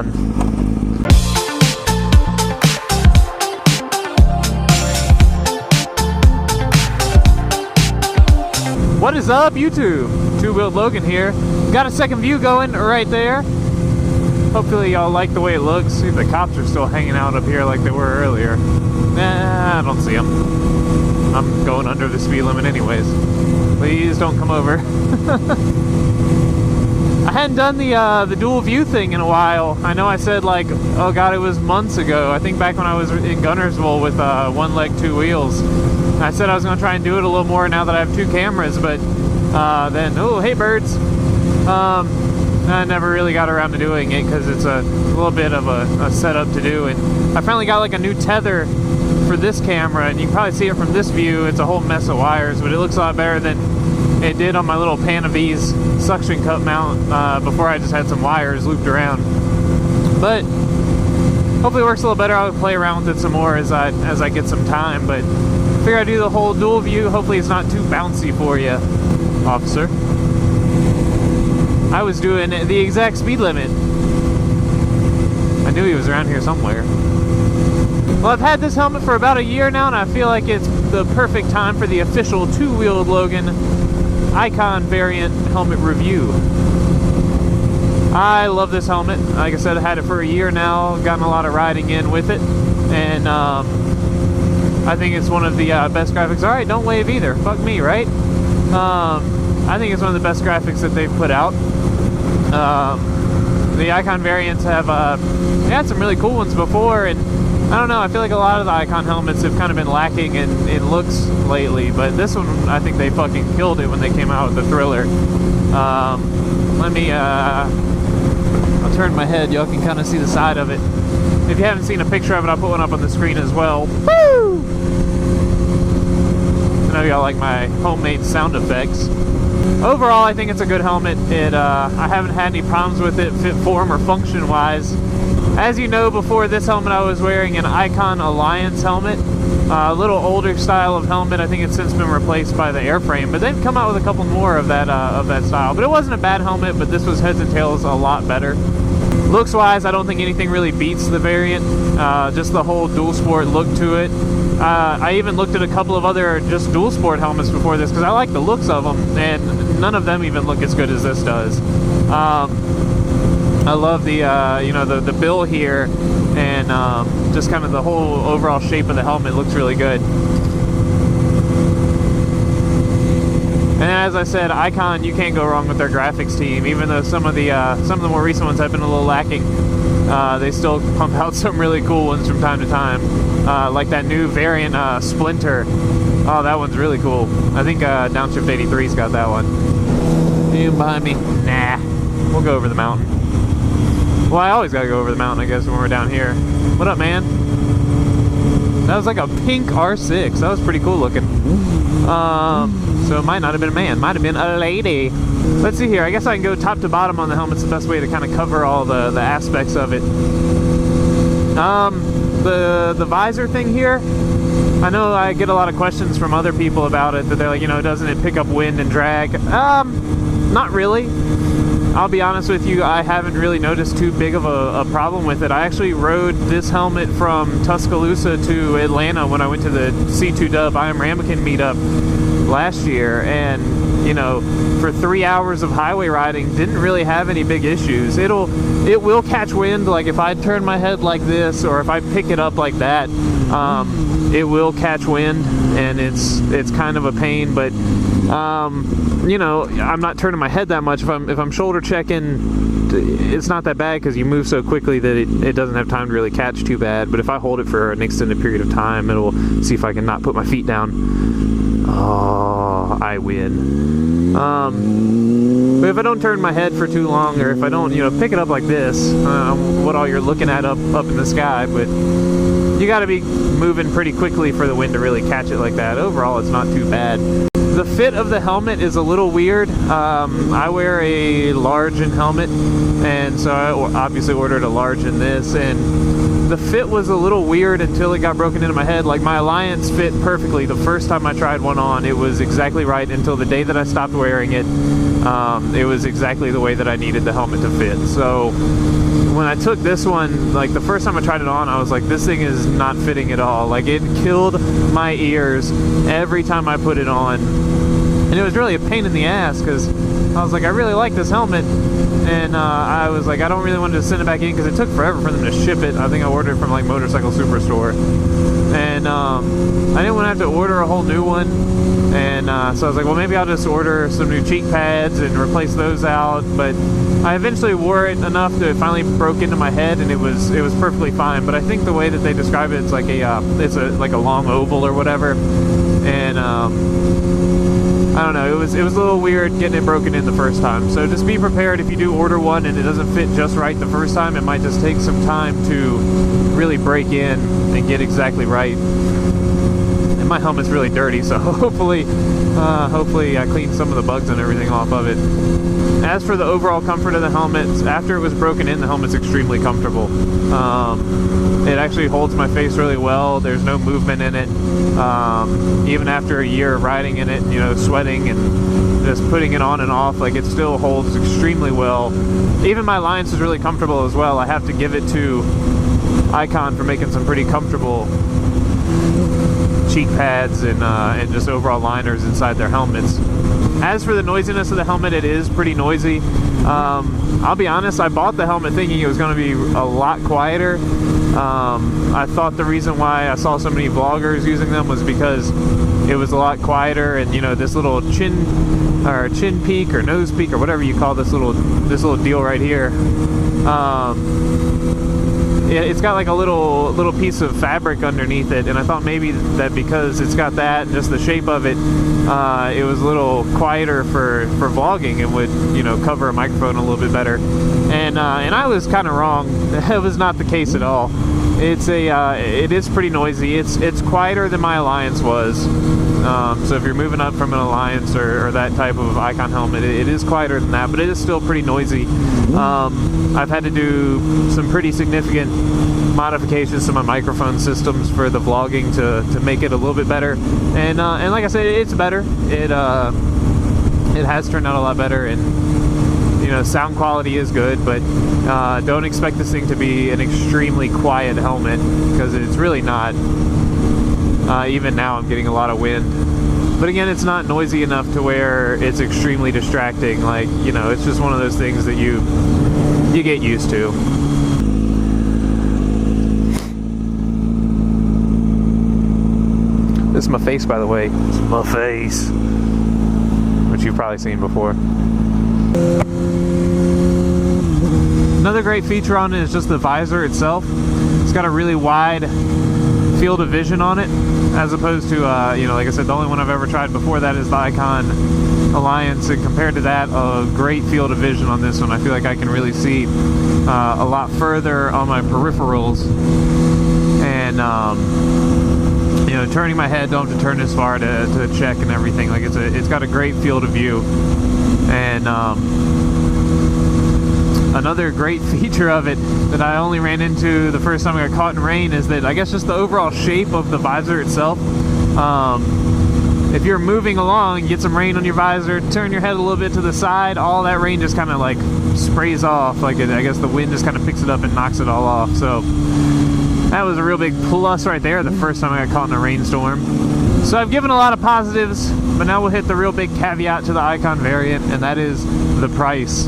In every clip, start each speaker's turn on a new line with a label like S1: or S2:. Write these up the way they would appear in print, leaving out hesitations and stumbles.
S1: fun. What is up, YouTube? Two-Wheeled Logan here. Got a second view going right there. Hopefully y'all like the way it looks. See if the cops are still hanging out up here like they were earlier. Nah, I don't see them. I'm going under the speed limit anyways. Please don't come over. I hadn't done the dual view thing in a while. I know I said like, oh god, it was months ago. I think back when I was in Gunnersville with one leg, two wheels. I said I was going to try and do it a little more now that I have two cameras, but then, oh, hey birds. I never really got around to doing it because it's a little bit of a setup to do. And I finally got like a new tether for this camera, and you can probably see it from this view. It's a whole mess of wires, but it looks a lot better than it did on my little Panavise suction cup mount before I just had some wires looped around. But hopefully it works a little better. I'll play around with it some more as I get some time, but I figure I'd do the whole dual view. Hopefully it's not too bouncy for you, officer. I was doing the exact speed limit. I knew he was around here somewhere. Well, I've had this helmet for about a year now, and I feel like it's the perfect time for the official Two-Wheeled Logan Icon variant helmet review. I love this helmet. Like I said, I had it for a year now, gotten a lot of riding in with it, and I think it's one of the best graphics. Alright, don't wave either. Fuck me, right? I think it's one of the best graphics that they've put out. The Icon variants have they had some really cool ones before, and I don't know, I feel like a lot of the Icon helmets have kind of been lacking in looks lately, but this one, I think they fucking killed it when they came out with the Thriller. Let me, I'll turn my head, y'all can kind of see the side of it. If you haven't seen a picture of it, I'll put one up on the screen as well. Woo! I know y'all like my homemade sound effects. Overall, I think it's a good helmet. I haven't had any problems with it, fit, form, or function-wise. As you know, before this helmet, I was wearing an Icon Alliance helmet. A little older style of helmet. I think it's since been replaced by the airframe, but they've come out with a couple more of that style. But it wasn't a bad helmet, but this was heads and tails a lot better. Looks-wise, I don't think anything really beats the variant. Just the whole dual sport look to it. I even looked at a couple of other just dual sport helmets before this because I like the looks of them, and none of them even look as good as this does. I love the you know, the bill here, and just kind of the whole overall shape of the helmet looks really good. And as I said, Icon, you can't go wrong with their graphics team. Even though some of the more recent ones have been a little lacking, they still pump out some really cool ones from time to time. Like that new variant Splinter. Oh, that one's really cool. I think Downshift 83's got that one. You behind me? Nah. We'll go over the mountain. Well, I always gotta go over the mountain, I guess, when we're down here. What up, man? That was like a pink R6. That was pretty cool looking. So it might not have been a man. Might have been a lady. Let's see here. I guess I can go top to bottom on the helmet. It's the best way to kind of cover all the aspects of it. The visor thing here, I know I get a lot of questions from other people about it, that they're like, you know, doesn't it pick up wind and drag? Not really. I'll be honest with you, I haven't really noticed too big of a problem with it. I actually rode this helmet from Tuscaloosa to Atlanta when I went to the C2 Dub I Am Ramekin meetup last year, and you know, for 3 hours of highway riding, didn't really have any big issues. It will catch wind, like if I turn my head like this, or if I pick it up like that, it will catch wind, and it's kind of a pain, but you know, I'm not turning my head that much. If I'm shoulder checking, it's not that bad because you move so quickly that it doesn't have time to really catch too bad. But if I hold it for an extended period of time, it'll see if I can not put my feet down. Oh, I win. But if I don't turn my head for too long, or if I don't, you know, pick it up like this, what all you're looking at up in the sky, but you got to be moving pretty quickly for the wind to really catch it like that. Overall, it's not too bad. The fit of the helmet is a little weird. I wear a large in helmet, and so I obviously ordered a large in this, and the fit was a little weird until it got broken into my head. Like, my Alliance fit perfectly the first time I tried one on. It was exactly right until the day that I stopped wearing it. It was exactly the way that I needed the helmet to fit. So when I took this one, like the first time I tried it on, I was like, this thing is not fitting at all. Like, it killed my ears every time I put it on. And it was really a pain in the ass because I was like, I really like this helmet. And I was like, I don't really want to send it back in because it took forever for them to ship it. I think I ordered it from like Motorcycle Superstore. And I didn't want to have to order a whole new one. And so I was like, well, maybe I'll just order some new cheek pads and replace those out. But I eventually wore it enough that it finally broke into my head, and it was perfectly fine. But I think the way that they describe it, it's like like a long oval or whatever. And I don't know, it was a little weird getting it broken in the first time. So just be prepared if you do order one and it doesn't fit just right the first time. It might just take some time to really break in and get exactly right. And my helmet's really dirty, so hopefully I cleaned some of the bugs and everything off of it. As for the overall comfort of the helmet, after it was broken in, the helmet's extremely comfortable. It actually holds my face really well. There's no movement in it. Even after a year of riding in it, you know, sweating and just putting it on and off, like, it still holds extremely well. Even my Alliance is really comfortable as well. I have to give it to Icon for making some pretty comfortable cheek pads and just overall liners inside their helmets. As for the noisiness of the helmet, it is pretty noisy. I'll be honest, I bought the helmet thinking it was going to be a lot quieter. I thought the reason why I saw so many vloggers using them was because it was a lot quieter, and you know, this little chin peak or nose peak or whatever you call this little deal right here. It's got like a little piece of fabric underneath it, and I thought maybe that because it's got that and just the shape of it, it was a little quieter for vlogging and would, you know, cover a microphone a little bit better. And I was kind of wrong. It was not the case at all. It is pretty noisy. It's quieter than my Alliance was. So if you're moving up from an Alliance or that type of Icon helmet, it is quieter than that, but it is still pretty noisy. I've had to do some pretty significant modifications to my microphone systems for the vlogging to make it a little bit better. And like I said, it's better. It has turned out a lot better, and you know, sound quality is good, but don't expect this thing to be an extremely quiet helmet, because it's really not. Even now I'm getting a lot of wind, but again, it's not noisy enough to where it's extremely distracting. Like, you know, it's just one of those things that you get used to. This is my face, by the way. This is my face, which you've probably seen before. Another great feature on it is just the visor itself. It's got a really wide field of vision on it, as opposed to, you know, like I said, the only one I've ever tried before that is the Icon Alliance, and compared to that, a great field of vision on this one. I feel like I can really see a lot further on my peripherals, and you know, turning my head, don't have to turn this far to check and everything. Like, it's got a great field of view. And another great feature of it that I only ran into the first time I got caught in rain is that I guess just the overall shape of the visor itself. If you're moving along, you get some rain on your visor, turn your head a little bit to the side, all that rain just kind of like sprays off. Like, I guess the wind just kind of picks it up and knocks it all off. So that was a real big plus right there the first time I got caught in a rainstorm. So I've given a lot of positives, but now we'll hit the real big caveat to the Icon variant, and that is the price.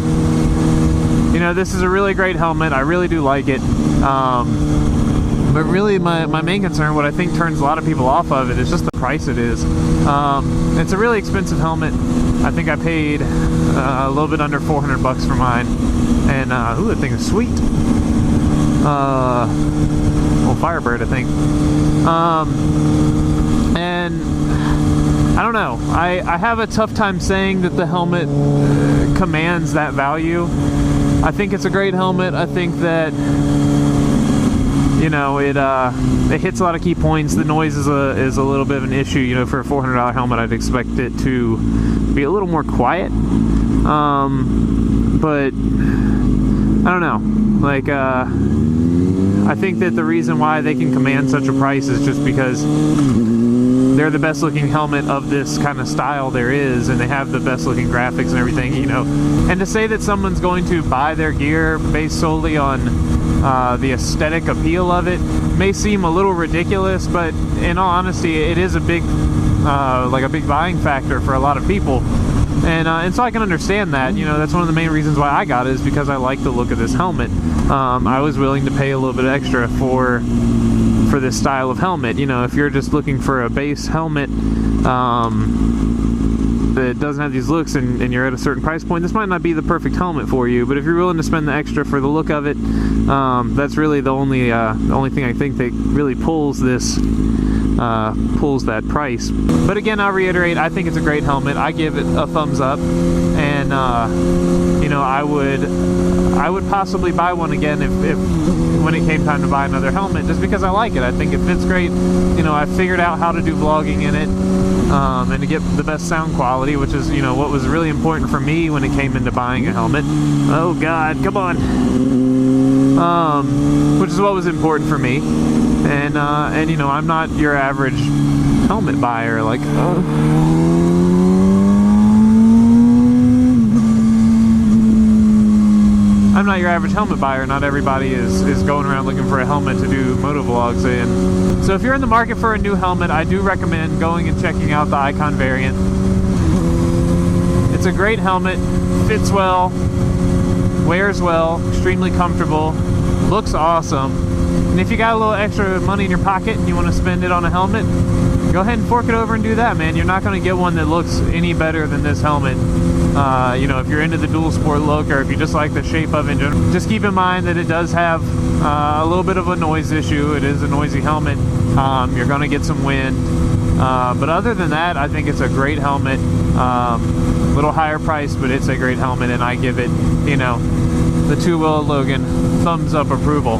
S1: You know, this is a really great helmet. I really do like it. But really my main concern, what I think turns a lot of people off of it, is just the price it is. It's a really expensive helmet. I think I paid a little bit under 400 bucks for mine. And, ooh, that thing is sweet. Well, Firebird, I think. And I don't know. I have a tough time saying that the helmet commands that value. I think it's a great helmet. I think that, you know, it hits a lot of key points. The noise is a little bit of an issue. You know, for a $400 helmet, I'd expect it to be a little more quiet. But don't know, like, I think that the reason why they can command such a price is just because they're the best looking helmet of this kind of style there is, and they have the best looking graphics and everything, you know. And to say that someone's going to buy their gear based solely on the aesthetic appeal of it may seem a little ridiculous, but in all honesty, it is a big, like a big buying factor for a lot of people. And so I can understand that, you know. That's one of the main reasons why I got it, is because I like the look of this helmet. I was willing to pay a little bit extra for this style of helmet. You know, if you're just looking for a base helmet that doesn't have these looks, and you're at a certain price point, this might not be the perfect helmet for you. But if you're willing to spend the extra for the look of it, that's really the only thing I think that really pulls that price. But again, I'll reiterate, I think it's a great helmet. I give it a thumbs up, and you know, I would possibly buy one again if when it came time to buy another helmet, just because I like it. I think it fits great. You know, I figured out how to do vlogging in it, and to get the best sound quality, which is, you know, what was really important for me when it came into buying a helmet. Oh God, come on. Which is what was important for me. And you know, I'm not your average helmet buyer. Like, I'm not your average helmet buyer. Not everybody is going around looking for a helmet to do motovlogs in. So if you're in the market for a new helmet, I do recommend going and checking out the Icon variant. It's a great helmet, fits well, wears well, extremely comfortable, looks awesome. And if you got a little extra money in your pocket and you want to spend it on a helmet, go ahead and fork it over and do that, man. You're not going to get one that looks any better than this helmet. You know, if you're into the dual sport look, or if you just like the shape of it, just keep in mind that it does have a little bit of a noise issue. It is a noisy helmet. You're going to get some wind. But other than that, I think it's a great helmet. A little higher price, but it's a great helmet, and I give it, you know, the two-wheel Logan thumbs up approval.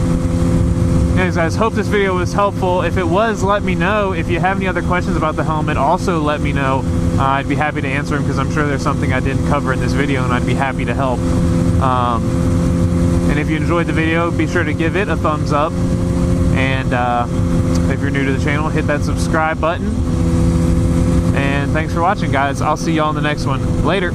S1: Anyways, guys, hope this video was helpful. If it was, let me know. If you have any other questions about the helmet, also let me know. I'd be happy to answer them, because I'm sure there's something I didn't cover in this video, and I'd be happy to help. And if you enjoyed the video, be sure to give it a thumbs up. And if you're new to the channel, hit that subscribe button. And thanks for watching, guys. I'll see you all in the next one. Later.